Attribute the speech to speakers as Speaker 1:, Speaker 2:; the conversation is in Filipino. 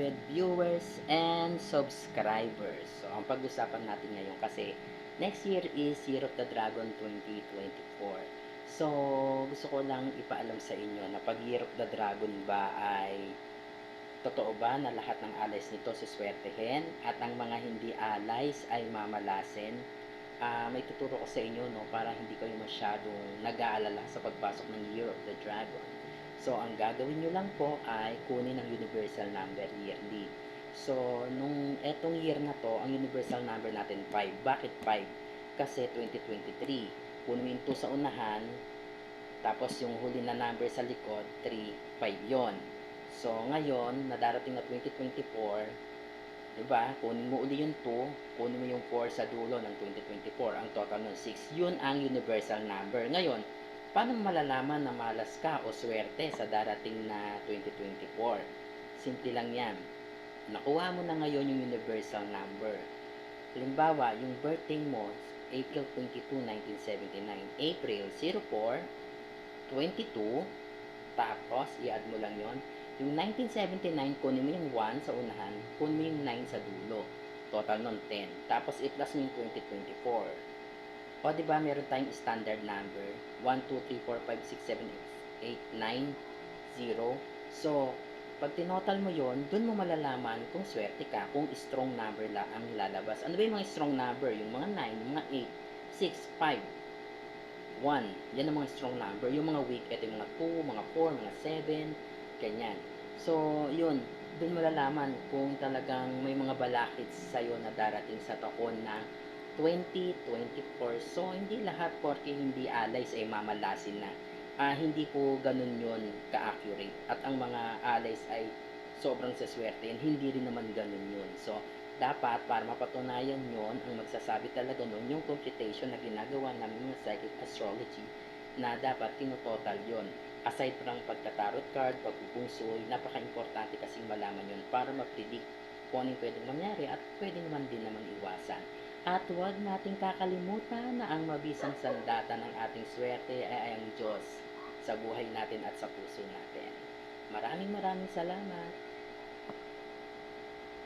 Speaker 1: With viewers and subscribers. So, ang pag-usapan natin ngayon kasi next year is Year of the Dragon 2024. So, gusto ko lang ipaalam sa inyo na pag Year of the Dragon ba ay totoo ba na lahat ng alays nito suswertehin at ang mga hindi alays ay mamalasin? May tuturo ko sa inyo no para hindi kayo masyadong nag-aalala sa pagpasok ng Year of the Dragon. So, ang gagawin nyo lang po ay kunin ang universal number yearly. So, nung etong year na to, ang universal number natin 5. Bakit 5? Kasi 2023. Kunin mo yung 2 sa unahan, tapos yung huli na number sa likod, 3, 5 yon. So, ngayon, na darating na 2024, diba? Kunin mo uli yung 2, kunin mo yung 4 sa dulo ng 2024. Ang total ng 6. Yun ang universal number. Ngayon, paano malalaman na malas ka o swerte sa darating na 2024? Simple lang yan. Nakuha mo na ngayon yung universal number. Halimbawa, yung birthday mo, April 22, 1979. April 04, 22, tapos i-add mo lang yon. Yung 1979, kunin mo yung 1 sa unahan, kunin mo yung 9 sa dulo. Total nun 10. Tapos i-plus mo yung 2024. O diba meron tayong standard number, 1, 2, 3, 4, 5, 6, 7, 8, 9, 0. So, pag tinotal mo yon, dun mo malalaman kung swerte ka, kung strong number lang ang lalabas. Ano ba yung mga strong number? Yung mga 9, yung mga 8, 6, 5, 1. Yan ang mga strong number. Yung mga weak, ito yung mga 2, mga 4, mga 7, ganyan. So, yun. Doon malalaman kung talagang may mga balakid sa'yo na darating sa taon na 2024. So, hindi lahat porke hindi alays ay mamalasin na. Hindi po ganun yun ka-accurate. At ang mga alays ay sobrang saswerte yan. Hindi rin naman ganun yun. So, dapat para mapatunayan yon, ang magsasabi talaga nun yung computation na ginagawa namin ng psychic astrology na dapat tinototal yon. Aside from pagka-tarot card, pagpupungsoy, napaka-importante kasing malaman yon para ma-predict kung anong pwedeng mangyari at pwede naman din naman iwasan. At huwag nating kakalimutan na ang mabisang sandata ng ating swerte ay ang Diyos sa buhay natin at sa puso natin. Maraming salamat.